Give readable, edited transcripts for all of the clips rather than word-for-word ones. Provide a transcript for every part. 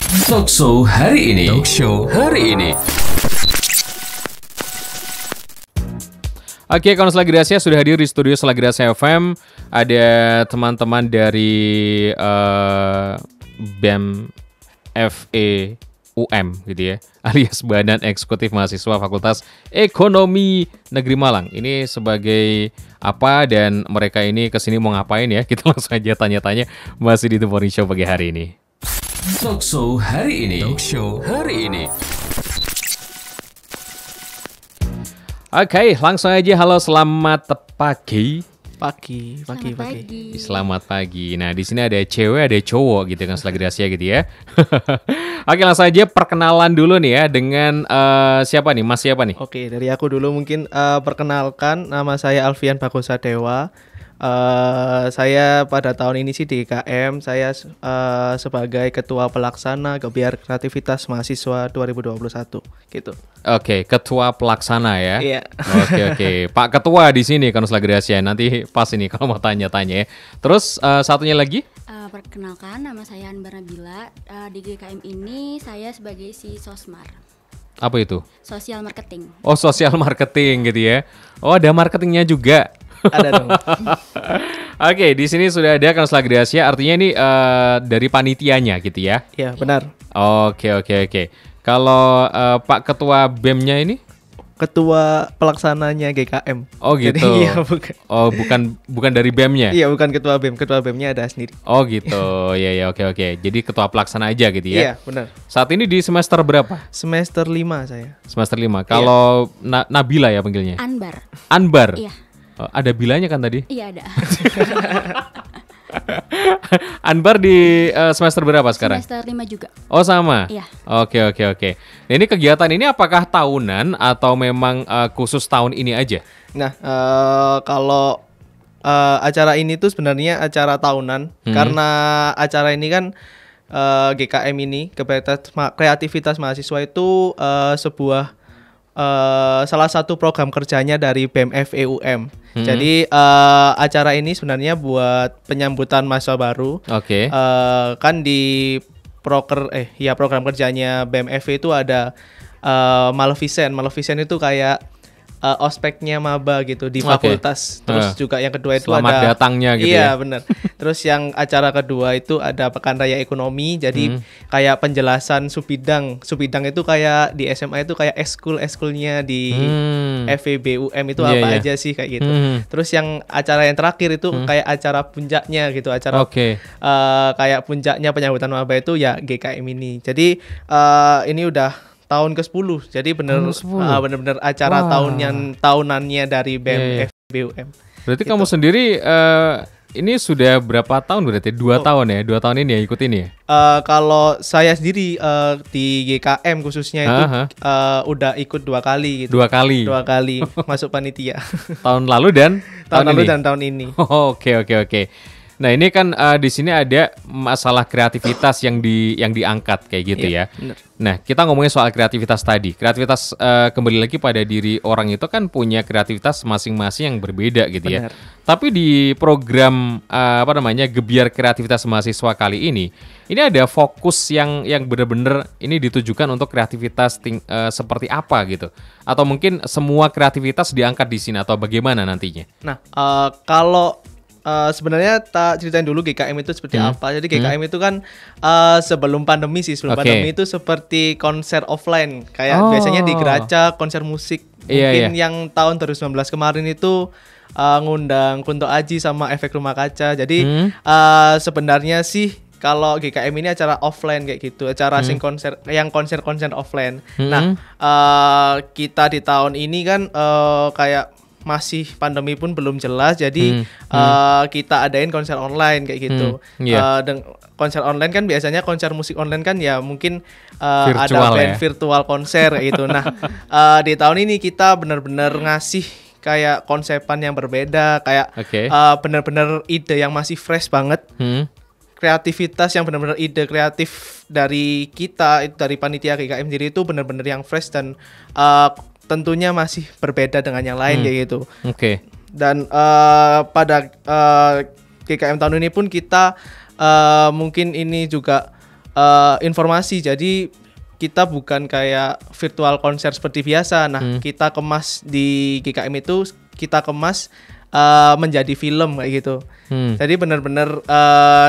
Talkshow hari ini. Oke, kawan Selagi Rahasia sudah hadir di studio Selagi Rahasia FM. Ada teman-teman dari BEM FE UM gitu ya, alias Badan Eksekutif Mahasiswa Fakultas Ekonomi Negeri Malang. Ini sebagai apa dan mereka ini kesini mau ngapain ya? Kita langsung aja tanya-tanya masih di The Morning Show pagi hari ini. Talkshow hari ini. Oke, langsung aja. Halo, selamat pagi. Selamat pagi. Nah, di sini ada cewek, ada cowok gitu kan, Selagi Rahasia gitu ya. Oke, langsung aja perkenalan dulu nih ya dengan siapa nih? Mas siapa nih? Oke, dari aku dulu mungkin perkenalkan, nama saya Alfian Bagosadewa. Saya pada tahun ini sih di GKM, saya sebagai Ketua Pelaksana Gebiar Kreativitas Mahasiswa 2021 gitu. Oke, Ketua Pelaksana ya. Iya. Oke. Pak Ketua di sini kan Selagi Rahasia. Nanti pas ini kalau mau tanya-tanya ya. Terus satunya lagi? Perkenalkan, nama saya Anbar Nabila. Di GKM ini saya sebagai si Sosmar. Apa itu? Sosial marketing. Oh, sosial marketing gitu ya. Oh, ada marketingnya juga. Ada dong. Oke, di sini sudah ada kan Selagi Rahasia. Artinya ini dari panitianya gitu ya? Iya, benar. Oke. Kalau Pak Ketua BEM-nya ini? Ketua Pelaksananya GKM. Oh gitu. Jadi, iya, bukan. Oh, bukan dari BEM-nya? Iya, bukan Ketua BEM. Ketua BEM-nya ada sendiri. Oh gitu. Iya, oke. Jadi Ketua Pelaksana aja gitu ya? Iya, benar. Saat ini di semester berapa? Semester 5 saya. Semester 5. Kalau Nabila ya panggilnya? Anbar? Iya. Oh, ada bilanya kan tadi? Iya, ada. Anbar di semester berapa sekarang? Semester 5 juga. Oh sama? Iya. Oke. Nah, ini kegiatan ini apakah tahunan atau memang khusus tahun ini aja? Nah, kalau acara ini tuh sebenarnya acara tahunan, karena acara ini kan GKM ini Kreativitas Mahasiswa itu sebuah salah satu program kerjanya dari BEM FE UM. Jadi acara ini sebenarnya buat penyambutan mahasiswa baru. Oke. Kan di program kerjanya BEM FE itu ada Maleficent. Maleficent itu kayak ospeknya maba gitu di fakultas. Terus juga yang kedua itu selamat ada datangnya gitu iya, ya. benar. Terus yang acara kedua itu ada Pekan Raya Ekonomi. Jadi kayak penjelasan Subidang. Subidang itu kayak di SMA itu kayak eskulnya di FEB UM itu apa aja sih kayak gitu. Terus yang acara yang terakhir itu kayak acara puncaknya gitu. Acara kayak puncaknya penyambutan maba itu ya GKM ini. Jadi ini udah tahun ke-10. Jadi benar-benar acara tahunannya dari BEM FEB UM. Berarti gitu. kamu sendiri ini sudah berapa tahun berarti? 2 tahun ya? 2 tahun ini ya ikut ini ya? Kalau saya sendiri di GKM khususnya itu udah ikut 2 kali gitu. 2 kali? 2 kali masuk panitia. Tahun lalu dan tahun lalu ini? dan tahun ini. Oke. Nah, ini kan di sini ada masalah kreativitas yang diangkat kayak gitu ya. Bener. Nah, kita ngomongin soal kreativitas tadi. Kreativitas kembali lagi pada diri orang itu kan punya kreativitas masing-masing yang berbeda gitu ya. Bener. Tapi di program Gebiar Kreativitas Mahasiswa kali ini ada fokus yang benar-benar ini ditujukan untuk kreativitas seperti apa gitu. Atau mungkin semua kreativitas diangkat di sini atau bagaimana nantinya? Nah, kalau sebenarnya tak ceritain dulu GKM itu seperti apa. Jadi GKM itu kan sebelum pandemi sih, pandemi itu seperti konser offline. Kayak biasanya di Geraca, konser musik. Mungkin yang tahun 2019 kemarin itu ngundang Kunto Aji sama Efek Rumah Kaca. Jadi sebenarnya sih kalau GKM ini acara offline kayak gitu, acara konser offline. Nah, kita di tahun ini kan kayak masih pandemi pun belum jelas, jadi kita adain konser online kayak gitu. Konser online kan biasanya konser musik online kan ya mungkin ada band virtual konser gitu. Nah, di tahun ini kita benar-benar ngasih kayak konsepan yang berbeda, kayak benar-benar ide yang masih fresh banget. Kreativitas yang benar-benar ide kreatif dari kita, dari panitia GKM sendiri itu benar-benar yang fresh dan tentunya masih berbeda dengan yang lain kayak gitu. Dan pada GKM tahun ini pun kita mungkin ini juga informasi. Jadi kita bukan kayak virtual konser seperti biasa. Nah, kita kemas di GKM itu kita kemas menjadi film kayak gitu. Jadi benar-benar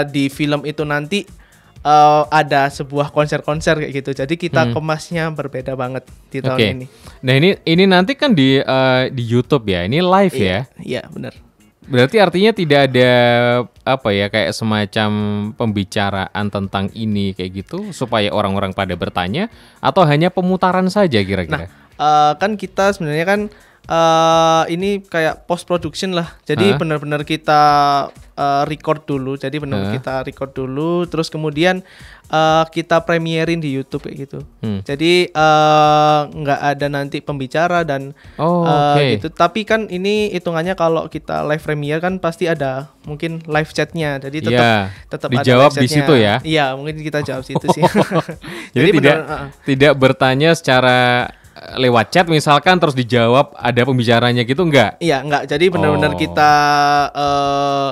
di film itu nanti ada sebuah konser-konser kayak gitu. Jadi kita kemasnya berbeda banget di tahun ini. Nah, ini nanti kan di YouTube ya. Ini live ya. Iya, benar. Berarti artinya tidak ada apa ya kayak semacam pembicaraan tentang ini kayak gitu supaya orang-orang pada bertanya atau hanya pemutaran saja kira-kira? Nah, kan kita sebenarnya kan ini kayak post production lah. Jadi benar-benar kita record dulu. Jadi benar-benar kita record dulu, terus kemudian kita premierin di YouTube kayak gitu. Jadi nggak ada nanti pembicara dan gitu. Tapi kan ini hitungannya kalau kita live premiere kan pasti ada mungkin live chatnya. Jadi tetap dijawab ada live di situ ya. Iya, mungkin kita jawab situ sih. Jadi tidak bertanya secara lewat chat misalkan terus dijawab ada pembicaranya gitu enggak? Iya, enggak. Jadi benar-benar kita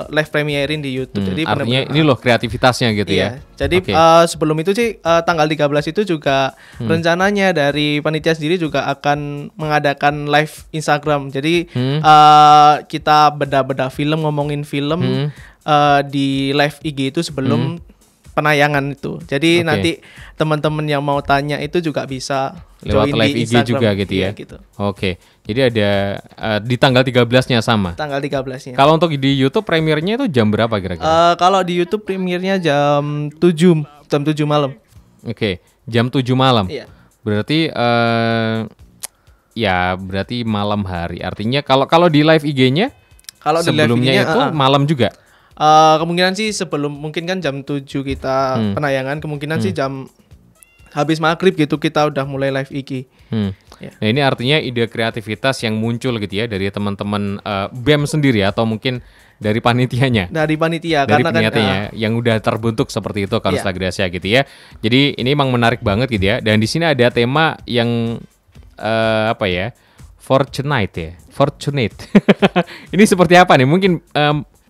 live premierin di YouTube. Jadi artinya ini loh kreativitasnya gitu ya. Jadi sebelum itu sih tanggal 13 itu juga rencananya dari panitia sendiri juga akan mengadakan live Instagram. Jadi kita beda-beda film, ngomongin film di live IG itu sebelum penayangan itu. Jadi nanti teman-teman yang mau tanya itu juga bisa lewat live IG juga gitu ya. Gitu. Jadi ada di tanggal 13-nya sama. Tanggal 13-nya. Kalau untuk di YouTube premiernya itu jam berapa kira-kira? Kalau di YouTube premiernya jam 7 malam. Jam 7 malam. Iya. Berarti berarti malam hari. Artinya kalau di live IG-nya kalau sebelumnya itu malam juga. Kemungkinan sih sebelum mungkin kan jam 7 kita penayangan, kemungkinan sih jam habis maghrib gitu kita udah mulai live IG. Nah, ini artinya ide kreativitas yang muncul gitu ya dari teman-teman BEM sendiri atau mungkin dari panitianya. Dari panitia dari karena panitianya yang udah terbentuk seperti itu Karusta Gracia gitu ya. Jadi ini emang menarik banget gitu ya. Dan di sini ada tema yang Fortunate. Ini seperti apa nih? Mungkin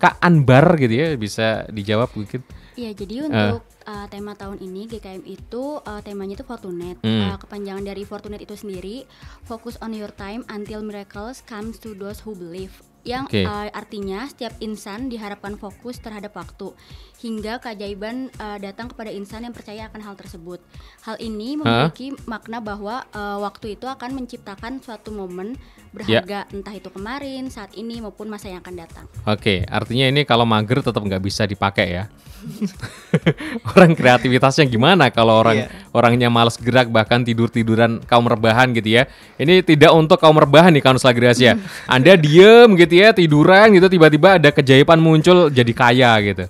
Kak Anbar gitu ya bisa dijawab mungkin. Iya, jadi untuk tema tahun ini GKM itu temanya itu Fortunate. Kepanjangan dari Fortunate itu sendiri, focus on your time until miracles comes to those who believe. Yang artinya setiap insan diharapkan fokus terhadap waktu hingga keajaiban datang kepada insan yang percaya akan hal tersebut. Hal ini memiliki makna bahwa waktu itu akan menciptakan suatu momen berharga, entah itu kemarin, saat ini maupun masa yang akan datang. Artinya ini kalau mager tetap nggak bisa dipakai ya. Orang kreativitasnya gimana kalau orangnya malas gerak bahkan tiduran kaum rebahan gitu ya. Ini tidak untuk kaum rebahan nih Karusta Gracia. Anda diem gitu ya tiduran gitu tiba-tiba ada keajaiban muncul jadi kaya gitu.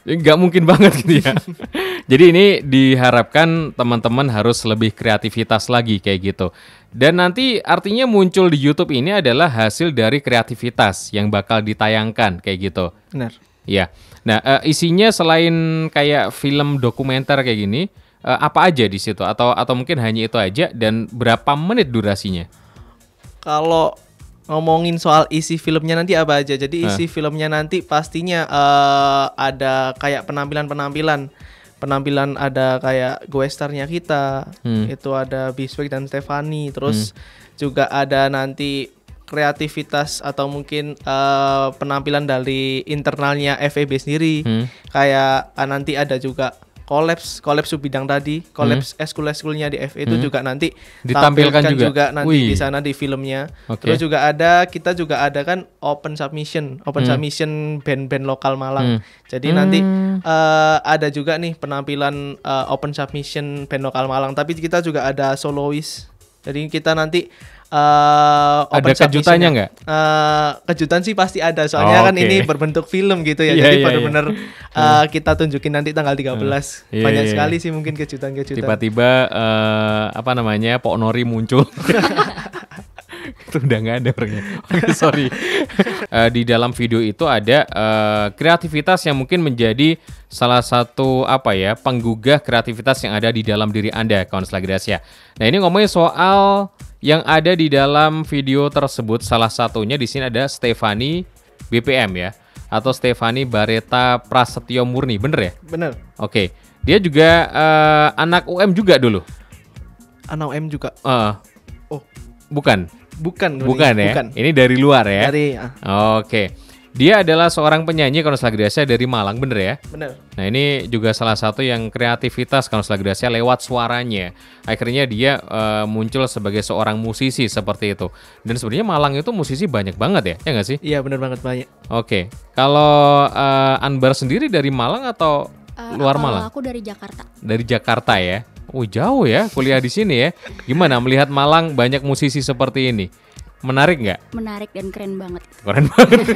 Nggak mungkin banget gitu ya. Jadi ini diharapkan teman-teman harus lebih kreativitas lagi kayak gitu. Dan nanti artinya muncul di YouTube ini adalah hasil dari kreativitas yang bakal ditayangkan kayak gitu. Benar. Ya. Nah, isinya selain kayak film dokumenter kayak gini, apa aja di situ atau mungkin hanya itu aja dan berapa menit durasinya? Kalau ngomongin soal isi filmnya nanti apa aja. Jadi isi filmnya nanti pastinya ada kayak penampilan ada kayak guestarnya kita. Itu ada Biswek dan Stefani. Terus juga ada nanti kreativitas atau mungkin penampilan dari internalnya FEB sendiri. Kayak nanti ada juga kolaps subbidang tadi, kolaps eskul-eskulnya di FE itu juga nanti ditampilkan juga nanti di sana di filmnya. Terus juga kita juga ada kan open submission band-band lokal Malang. Jadi nanti ada juga nih penampilan open submission band lokal Malang, tapi kita juga ada soloist. Jadi kita nanti ada kejutannya nggak? Kejutan sih pasti ada, soalnya kan ini berbentuk film gitu ya. Jadi benar-benar kita tunjukin nanti tanggal 13. Banyak sekali sih mungkin kejutan-kejutan. Tiba-tiba Pok Nori muncul. Itu udah nggak ada orangnya. Sorry. Di dalam video itu ada kreativitas yang mungkin menjadi salah satu penggugah kreativitas yang ada di dalam diri Anda, Karusta Gracia. Nah, ini ngomongin soal yang ada di dalam video tersebut, salah satunya di sini ada Stefani BPM ya, atau Stefani Bareta Prasetyo Murni, bener ya? Bener. Oke. Dia juga anak UM juga dulu. Anak UM juga. Oh, bukan. Bukan ya. Bukan. Ini dari luar ya. Dari. Oke. Dia adalah seorang penyanyi Kaunus Lagrasya dari Malang, bener ya? Bener. Nah ini juga salah satu yang kreativitas Kaunus Lagrasya lewat suaranya. Akhirnya dia muncul sebagai seorang musisi seperti itu. Dan sebenarnya Malang itu musisi banyak banget ya? Ya nggak sih? Iya bener banget, banyak. Oke. Kalau Anbar sendiri dari Malang atau luar Malang? Aku dari Jakarta. Dari Jakarta ya? Oh jauh ya kuliah di sini ya. Gimana melihat Malang banyak musisi seperti ini? Menarik nggak? Menarik dan keren banget. Keren banget.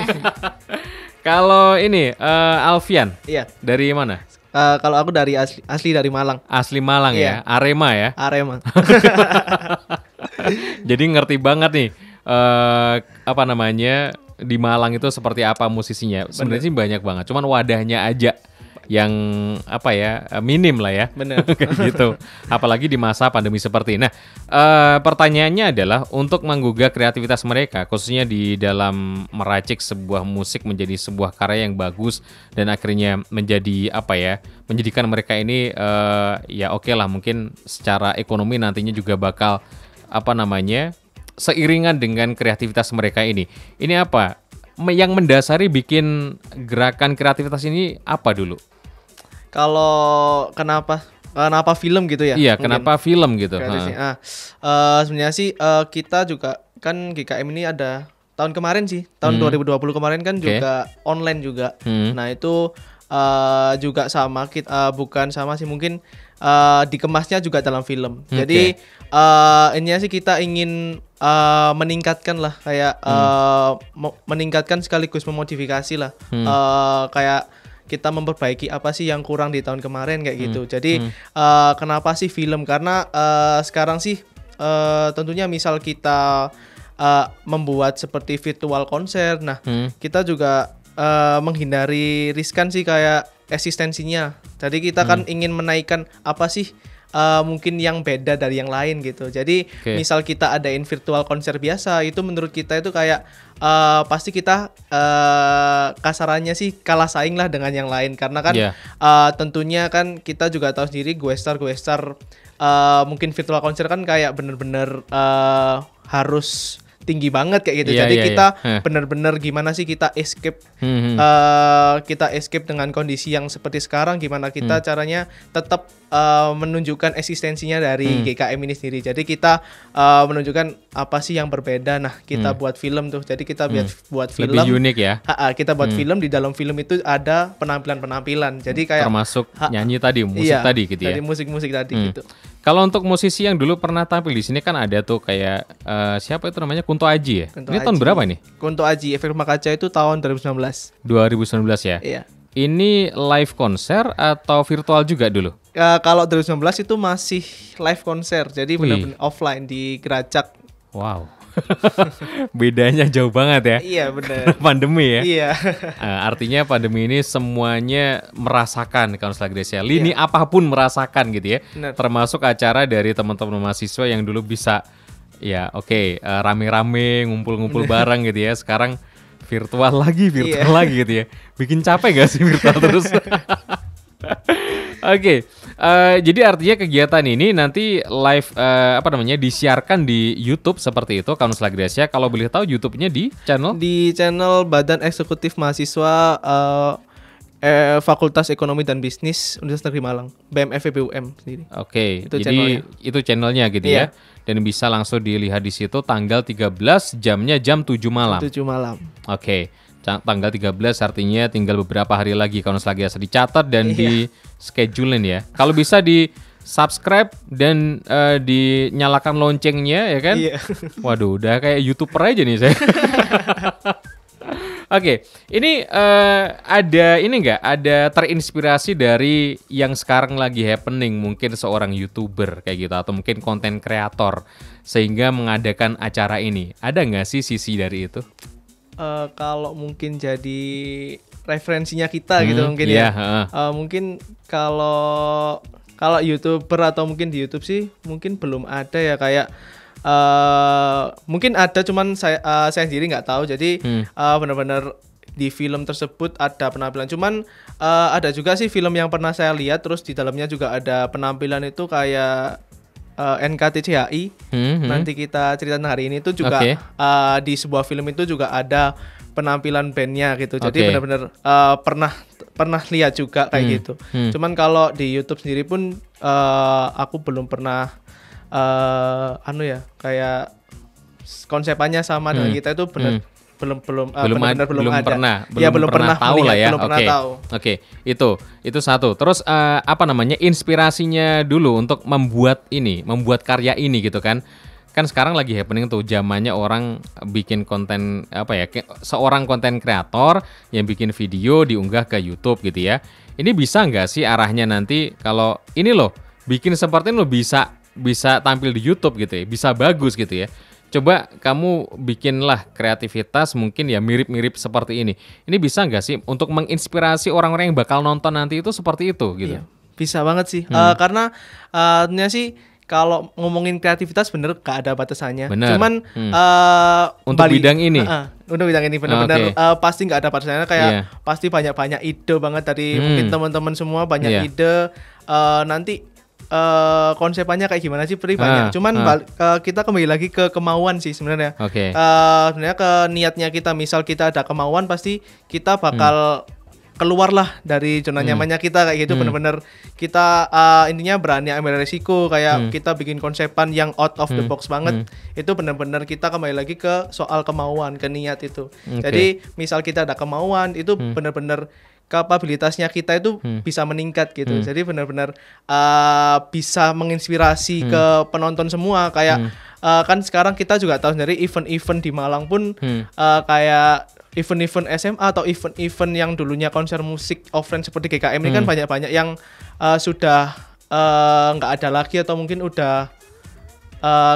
Kalau ini Alfian, iya. Dari mana? Kalau aku dari asli dari Malang. Asli Malang ya, Arema ya. Arema. Jadi ngerti banget nih apa namanya di Malang itu seperti apa musisinya. Sebenarnya sih banyak banget. Cuman wadahnya aja yang apa ya minim lah ya. Bener. Gitu. Apalagi di masa pandemi seperti ini. Nah, pertanyaannya adalah untuk menggugah kreativitas mereka, khususnya di dalam meracik sebuah musik menjadi sebuah karya yang bagus dan akhirnya menjadi apa ya, menjadikan mereka ini ya oke lah mungkin secara ekonomi nantinya juga bakal apa namanya seiringan dengan kreativitas mereka ini. Ini apa? Yang mendasari bikin gerakan kreativitas ini apa dulu? Kalau kenapa film gitu ya? Iya, mungkin. Kenapa film gitu? Sebenarnya sih kita juga kan GKM ini ada tahun kemarin sih, tahun 2020 kemarin kan juga online juga. Nah itu juga sama kita bukan sama sih mungkin dikemasnya juga dalam film. Jadi ini sih kita ingin meningkatkan lah kayak meningkatkan sekaligus memodifikasi lah kayak kita memperbaiki apa sih yang kurang di tahun kemarin kayak gitu. Jadi kenapa sih film? Karena sekarang sih tentunya misal kita membuat seperti virtual konser, nah kita juga menghindari riskan sih kayak eksistensinya. Jadi kita kan ingin menaikkan apa sih mungkin yang beda dari yang lain gitu. Jadi misal kita adain virtual konser biasa, itu menurut kita itu kayak pasti kita kasarannya sih kalah saing lah dengan yang lain. Karena kan tentunya kan kita juga tahu sendiri gue star mungkin virtual konser kan kayak bener-bener harus tinggi banget kayak gitu. Jadi kita benar-benar gimana sih kita escape dengan kondisi yang seperti sekarang, gimana kita caranya tetap menunjukkan eksistensinya dari GKM ini sendiri. Jadi kita menunjukkan apa sih yang berbeda. Nah, kita buat film tuh. Jadi kita buat film lebih unik ya. Kita buat film, di dalam film itu ada penampilan-penampilan. Jadi kayak termasuk nyanyi tadi, musik tadi gitu ya. Tadi musik-musik tadi gitu. Kalau untuk musisi yang dulu pernah tampil di sini kan ada tuh kayak siapa itu namanya Kunto Aji ya? Kunto Ini Aji. tahun berapa nih? Kunto Aji, Efek Rumah Kaca itu tahun 2019. 2019 ya? Iya. Ini live konser atau virtual juga dulu? Kalau 2019 itu masih live konser, jadi benar-benar offline di Geracak. Wow. Bedanya jauh banget ya. Iya benar. Pandemi ya. Iya. Artinya pandemi ini semuanya merasakan Kaunus Lagrasya. Lini apapun merasakan gitu ya. Bener. Termasuk acara dari teman-teman mahasiswa yang dulu bisa ya rame-rame ngumpul-ngumpul bareng gitu ya. Sekarang virtual lagi gitu ya. Bikin capek gak sih virtual terus? Oke. Jadi artinya kegiatan ini nanti live disiarkan di YouTube seperti itu Kaunus Lagrasya. Kalau boleh tahu YouTube-nya di channel Badan Eksekutif Mahasiswa Fakultas Ekonomi dan Bisnis Universitas Negeri Malang, BMFEB-UM sendiri. Oke. Itu jadi itu channelnya gitu ya. Dan bisa langsung dilihat di situ tanggal 13 jamnya jam 7 malam. 7 malam. Oke. Tanggal 13 artinya tinggal beberapa hari lagi Kaunus Lagrasya dicatat dan di schedulein ya. Kalau bisa di subscribe dan dinyalakan loncengnya ya kan. Waduh, udah kayak YouTuber aja nih saya. Oke, ini ada terinspirasi dari yang sekarang lagi happening, mungkin seorang YouTuber kayak gitu atau mungkin konten kreator sehingga mengadakan acara ini. Ada nggak sih sisi dari itu? Kalau mungkin jadi referensinya kita gitu mungkin mungkin kalau YouTuber atau mungkin di YouTube sih mungkin belum ada ya kayak mungkin ada cuman saya sendiri nggak tahu. Jadi benar-benar di film tersebut ada penampilan, cuman Ada juga sih film yang pernah saya lihat, terus di dalamnya juga ada penampilan itu kayak NKTCHI. Nanti kita cerita hari ini itu juga di sebuah film itu juga ada penampilan bandnya gitu. Jadi benar-benar pernah lihat juga kayak gitu. Cuman kalau di YouTube sendiri pun aku belum pernah kayak konsepannya sama dengan kita itu benar belum pernah tahu lah ya. Oke. Itu satu. Terus inspirasinya dulu untuk membuat karya ini gitu kan. Kan sekarang lagi happening tuh zamannya orang bikin konten seorang konten kreator yang bikin video diunggah ke YouTube gitu ya. Ini bisa nggak sih arahnya nanti kalau ini loh bikin seperti ini lo bisa tampil di YouTube gitu ya, bisa bagus gitu ya. Coba kamu bikinlah kreativitas mungkin ya mirip-mirip seperti ini. Ini bisa nggak sih untuk menginspirasi orang-orang yang bakal nonton nanti itu seperti itu gitu? Iya, bisa banget sih. Karena ternyata sih kalau ngomongin kreativitas bener gak ada batasannya. Bener. Cuman untuk bidang ini, untuk bidang ini benar-benar pasti nggak ada batasannya. Kayak pasti banyak ide banget dari mungkin teman-teman semua banyak ide. Nanti konsepannya kayak gimana sih banyak. Cuman kita kembali lagi ke kemauan sih sebenarnya. Sebenarnya ke niatnya kita. Misal kita ada kemauan pasti kita bakal keluarlah dari zona nyamannya kita kayak gitu. Bener-bener kita intinya berani ambil resiko kayak kita bikin konsepan yang out of the box banget. Itu bener-bener kita kembali lagi ke soal kemauan, ke niat itu. Jadi misal kita ada kemauan itu bener-bener kapabilitasnya kita itu bisa meningkat gitu. Jadi benar-benar bisa menginspirasi ke penonton semua. Kayak kan sekarang kita juga tahu sendiri event-event di Malang pun kayak event-event SMA atau event-event yang dulunya konser musik offline seperti GKM ini kan banyak-banyak yang sudah nggak ada lagi atau mungkin udah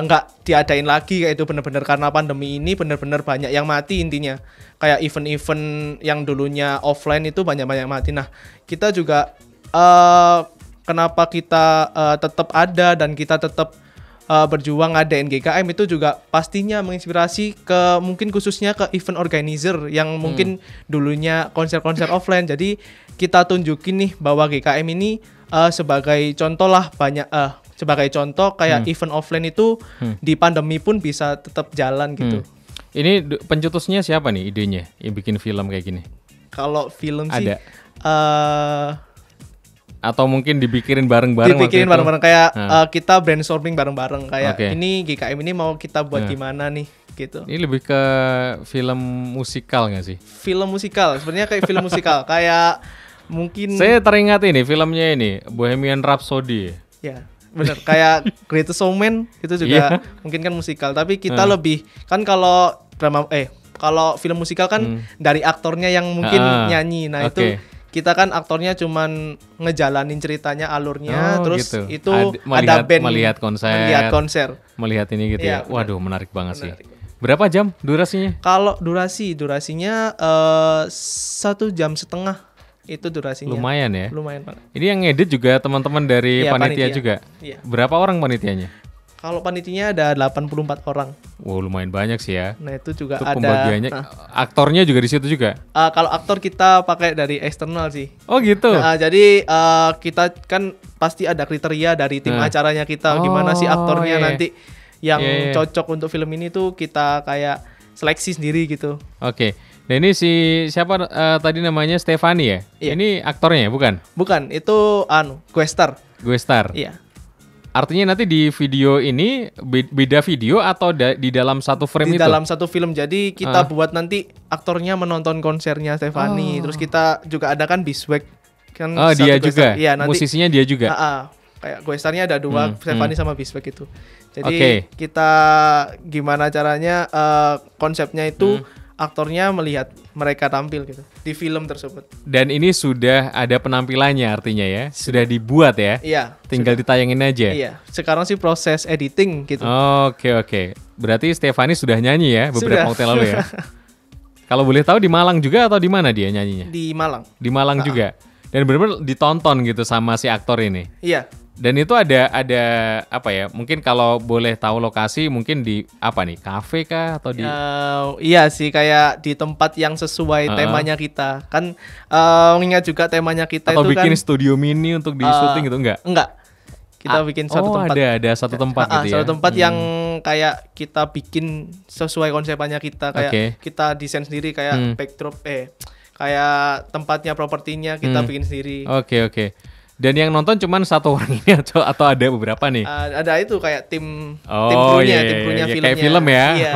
nggak diadain lagi kayak itu. Benar-benar karena pandemi ini benar-benar banyak yang mati intinya. Kayak event-event yang dulunya offline itu banyak-banyak mati. Nah, kita juga kenapa kita tetap ada dan kita tetap berjuang ngadain GKM itu juga pastinya menginspirasi ke mungkin khususnya ke event organizer yang mungkin dulunya konser-konser offline. Jadi kita tunjukin nih bahwa GKM ini sebagai contoh lah sebagai contoh kayak event offline itu di pandemi pun bisa tetap jalan gitu. Ini pencetusnya siapa nih idenya yang bikin film kayak gini? Kalau film sih ada atau mungkin dipikirin bareng-bareng? Dipikirin bareng-bareng kayak kita brainstorming bareng-bareng kayak ini GKM ini mau kita buat gimana nih gitu. Ini lebih ke film musikal nggak sih? Film musikal sebenarnya kayak film musikal kayak mungkin. Saya teringat ini filmnya ini Bohemian Rhapsody. Ya. Bener, kayak Greatest Showman itu juga mungkin kan musikal, tapi kita lebih kan kalau drama kalau film musikal kan dari aktornya yang mungkin nyanyi. Nah, itu kita kan aktornya cuman ngejalanin ceritanya, alurnya, terus gitu. Itu ada band melihat konser. Melihat ini gitu ya. Waduh, menarik banget sih. Berapa jam durasinya? Kalau durasinya 1,5 jam itu durasinya. Lumayan ya. Lumayan banget. Ini yang ngedit juga teman-teman dari panitia juga. Iya. Berapa orang panitianya? Kalau panitianya ada 84 orang. Wow, lumayan banyak sih ya. Nah, itu juga itu ada pembagiannya. Aktornya juga di situ juga. Kalau aktor kita pakai dari eksternal sih. Oh, gitu. Jadi kita kan pasti ada kriteria dari tim acaranya kita gimana sih aktornya nanti yang cocok untuk film ini tuh kita kayak seleksi sendiri gitu. Oke. Nah, ini siapa tadi namanya Stefani ya? Iya. Ini aktornya ya, bukan? Bukan, itu gue star. Iya. Artinya nanti di video ini beda video atau di dalam satu frame itu? Di dalam satu film. Jadi kita buat nanti aktornya menonton konsernya Stefani. Terus kita juga ada kan Biswek kan. Oh, dia juga. Iya, nanti musisinya dia juga. Kayak gue starnya ada dua, Stefani sama Biswek itu. Jadi kita gimana caranya konsepnya itu aktornya melihat mereka tampil gitu di film tersebut. Dan ini sudah ada penampilannya artinya ya? Sudah dibuat ya? Iya. Tinggal ditayangin aja? Iya. Sekarang sih proses editing gitu. Oke. Berarti Stefani sudah nyanyi ya beberapa waktu lalu ya? Kalau boleh tahu di Malang juga atau di mana dia nyanyinya? Di Malang. Di Malang juga? Dan benar-benar ditonton gitu sama si aktor ini. Iya. Dan itu ada apa ya? Mungkin kalau boleh tahu lokasi, mungkin di apa nih? Kafe kah atau di? Iya sih, kayak di tempat yang sesuai temanya kita. Kan ingat juga temanya kita atau itu bikin kan studio mini untuk di syuting gitu enggak? Enggak. Kita bikin satu tempat. Ada satu tempat gitu ya. Satu tempat yang kayak kita bikin sesuai konsepannya kita, kayak kita desain sendiri kayak backdrop kayak tempatnya, propertinya kita bikin sendiri. Oke. Dan yang nonton cuman satu orang ini atau ada beberapa nih? Ada itu kayak tim krunya filmnya. Kayak film ya. Iya.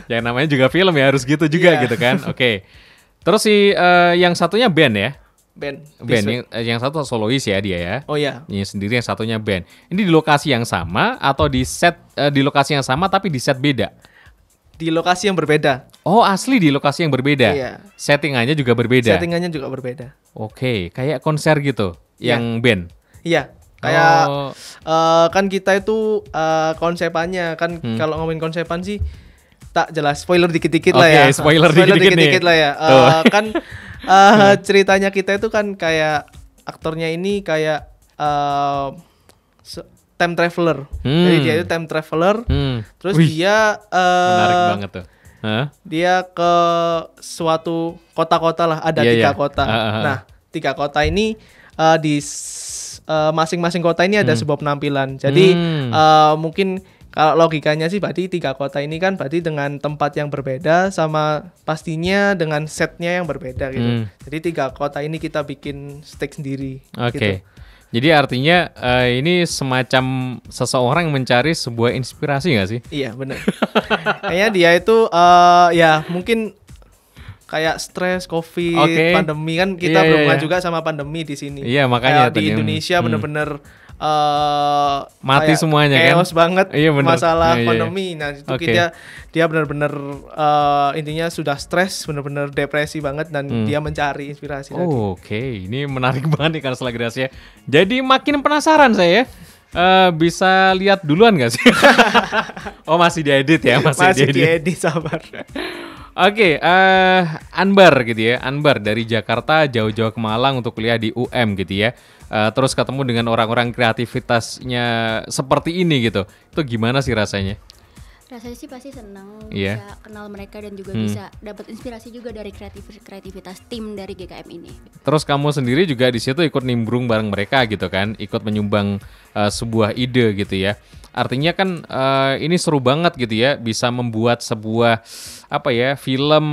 Yang namanya juga film ya, harus gitu juga gitu kan. Oke. Terus si yang satunya band ya? Band. Yang satu solois ya dia ya. Oh iya. Yang sendiri, yang satunya band. Ini di lokasi yang sama atau di set di lokasi yang sama tapi di set beda? Di lokasi yang berbeda. Oh, asli di lokasi yang berbeda. Iya. Settingannya juga berbeda. Settingannya juga berbeda. Oke, kayak konser gitu. Yang band. Iya. Kayak kan kita itu konsepannya kan kalau ngomongin konsepan sih tak jelas, spoiler dikit-dikit lah ya. Spoiler dikit-dikit lah ya. Kan ceritanya kita itu kan kayak aktornya ini kayak time traveler. Jadi dia itu time traveler. Terus dia menarik banget tuh. Dia ke suatu kota-kota lah, ada 3 kota. Nah, 3 kota ini di masing-masing kota ini ada sebuah penampilan. Jadi mungkin kalau logikanya sih berarti 3 kota ini kan berarti dengan tempat yang berbeda sama pastinya dengan setnya yang berbeda gitu. Jadi 3 kota ini kita bikin stage sendiri. Oke. Gitu. Jadi artinya ini semacam seseorang mencari sebuah inspirasi nggak sih? Iya benar. Kayaknya dia itu ya mungkin kayak stres, COVID, pandemi kan kita berhubungan juga sama pandemi di sini. Iya makanya kayak di Indonesia benar-benar mati semuanya kan. Chaos banget masalah pandemi. Nah itu dia benar-benar intinya sudah stres, benar-benar depresi banget dan dia mencari inspirasi. Oke, ini menarik banget nih karena Selagrasya. Jadi makin penasaran saya. Bisa lihat duluan gak sih? Oh masih diedit ya? Masih diedit, sabar. Oke, Anbar gitu ya. Anbar dari Jakarta jauh-jauh ke Malang untuk kuliah di UM gitu ya. Terus ketemu dengan orang-orang kreativitasnya seperti ini gitu. Itu gimana sih rasanya? Rasanya sih pasti senang bisa kenal mereka dan juga bisa dapat inspirasi juga dari kreativitas tim dari GKM ini. Terus kamu sendiri juga di situ ikut nimbrung bareng mereka gitu kan, ikut menyumbang sebuah ide gitu ya. Artinya kan ini seru banget gitu ya, bisa membuat sebuah film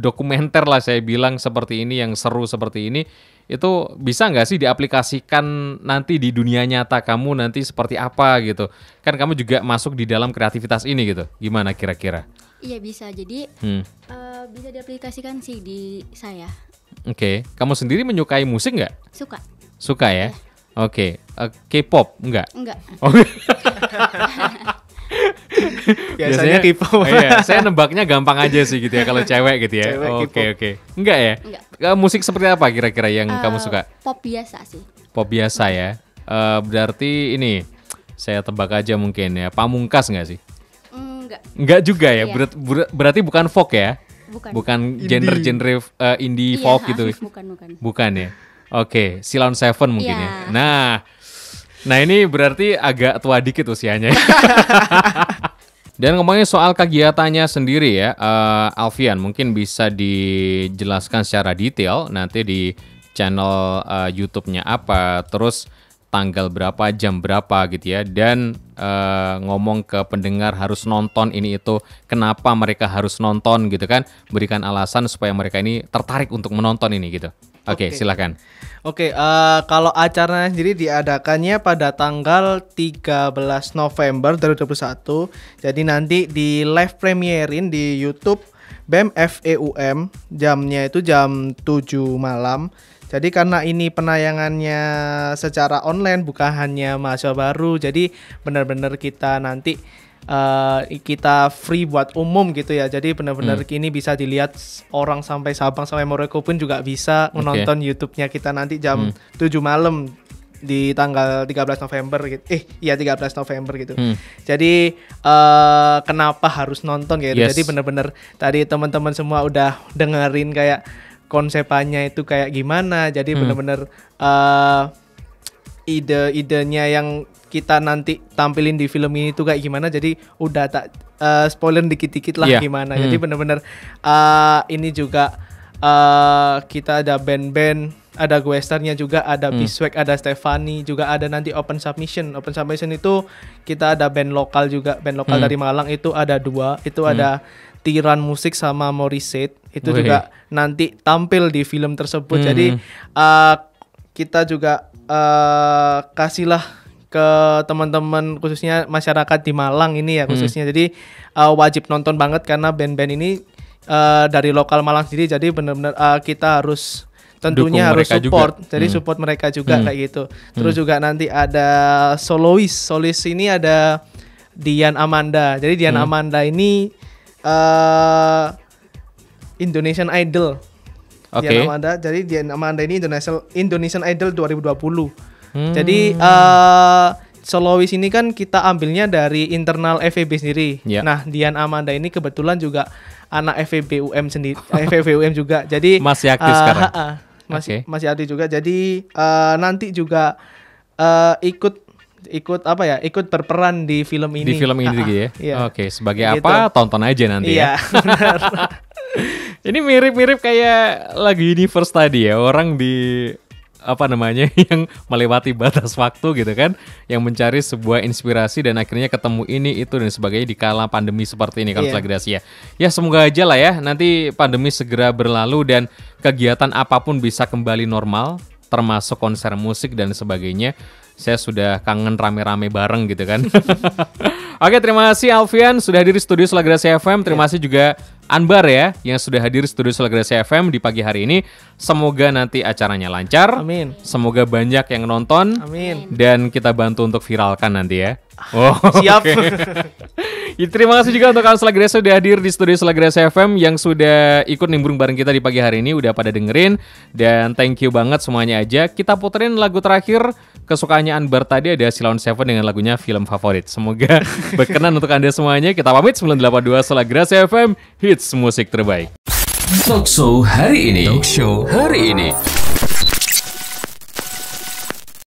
dokumenter lah saya bilang seperti ini, yang seru seperti ini. Itu bisa nggak sih diaplikasikan nanti di dunia nyata kamu nanti seperti apa gitu? Kan kamu juga masuk di dalam kreativitas ini gitu. Gimana kira-kira? Iya bisa, jadi bisa diaplikasikan sih di saya. Oke. Kamu sendiri menyukai musik nggak? Suka ya? Oke. K-pop nggak? Enggak. Biasanya K-pop. Iya, saya nebaknya gampang aja sih gitu ya kalau cewek gitu ya. Oke. Enggak ya? Enggak. Musik seperti apa kira-kira yang kamu suka? Pop biasa sih. Pop biasa ya. Berarti ini saya tebak aja mungkin ya. Pamungkas nggak sih? Enggak juga ya. Iya. Berarti bukan folk ya? Bukan genre indie folk gitu. Bukan ya. Oke, Silon Seven mungkin ya. Nah ini berarti agak tua dikit usianya. Dan ngomongin soal kegiatannya sendiri ya, Alfian mungkin bisa dijelaskan secara detail nanti di channel YouTube-nya apa, terus tanggal berapa, jam berapa gitu ya, dan ngomong ke pendengar harus nonton ini itu, kenapa mereka harus nonton gitu kan, berikan alasan supaya mereka ini tertarik untuk menonton ini gitu. Oke, silakan. Oke, kalau acaranya sendiri diadakannya pada tanggal 13 November 2021. Jadi nanti di live premierin di YouTube BEM FEUM, jamnya itu jam 7 malam. Jadi karena ini penayangannya secara online, bukan hanya mahasiswa baru, jadi benar-benar kita nanti kita free buat umum gitu ya. Jadi benar-benar ini bisa dilihat orang sampai Sabang sampai Merauke pun juga bisa menonton YouTube-nya kita nanti jam 7 malam di tanggal 13 November gitu. 13 November gitu. Jadi kenapa harus nonton gitu. Jadi benar-benar tadi teman-teman semua udah dengerin kayak konsepannya itu kayak gimana. Jadi benar-benar ide-idenya yang kita nanti tampilin di film ini tuh kayak gimana. Jadi udah tak spoiler dikit-dikit lah gimana. Jadi benar-benar ini juga kita ada band-band, ada Guestarnya juga, ada Biswek, ada Stefani, juga ada nanti Open Submission. Open Submission itu kita ada band lokal juga, band lokal dari Malang itu ada 2, itu ada Tiran Musik sama Morissette. Itu juga nanti tampil di film tersebut. Jadi kita juga kasihlah ke teman-teman khususnya masyarakat di Malang ini ya khususnya. Jadi wajib nonton banget karena band-band ini dari lokal Malang sendiri. Jadi benar-benar kita harus tentunya harus support juga. Jadi support mereka juga kayak gitu. Terus juga nanti ada solois ini ada Dian Amanda. Jadi Dian Amanda ini Indonesian Idol. Dian Amanda. Jadi Dian Amanda ini Indonesian Idol 2020. Jadi solois ini kan kita ambilnya dari internal FEB sendiri. Nah, Dian Amanda ini kebetulan juga anak FEB UM sendiri, FEB UM juga. Jadi masih aktif sekarang. Masih aktif juga. Jadi nanti juga ikut apa ya? Ikut berperan di film ini. Di film ini juga ya. Iya. Oke, sebagai gitu. Apa? Tonton aja nanti ya. Benar. Ini mirip-mirip kayak lagu Universe tadi ya. Orang di yang melewati batas waktu gitu kan, yang mencari sebuah inspirasi dan akhirnya ketemu ini itu dan sebagainya di kala pandemi seperti ini kan Gracia. Ya semoga aja lah ya nanti pandemi segera berlalu dan kegiatan apapun bisa kembali normal, termasuk konser musik dan sebagainya. Saya sudah kangen rame-rame bareng gitu kan. Oke, terima kasih Alfian sudah hadir di studio Selagracia FM. Terima kasih juga Anbar ya yang sudah hadir di studio Selagracia FM di pagi hari ini. Semoga nanti acaranya lancar. Amin. Semoga banyak yang nonton. Amin. Dan kita bantu untuk viralkan nanti ya. Siap. Ya, terima kasih juga untuk kawan Selagracia sudah hadir di studio Selagracia FM yang sudah ikut nimbrung bareng kita di pagi hari ini, udah pada dengerin dan thank you banget semuanya aja. Kita puterin lagu terakhir kesukaannya Anbar tadi, ada Silon Seven dengan lagunya Film Favorit. Semoga berkenan untuk Anda semuanya. Kita pamit 982 Selagracia FM, hits musik terbaik. Talk Show hari ini.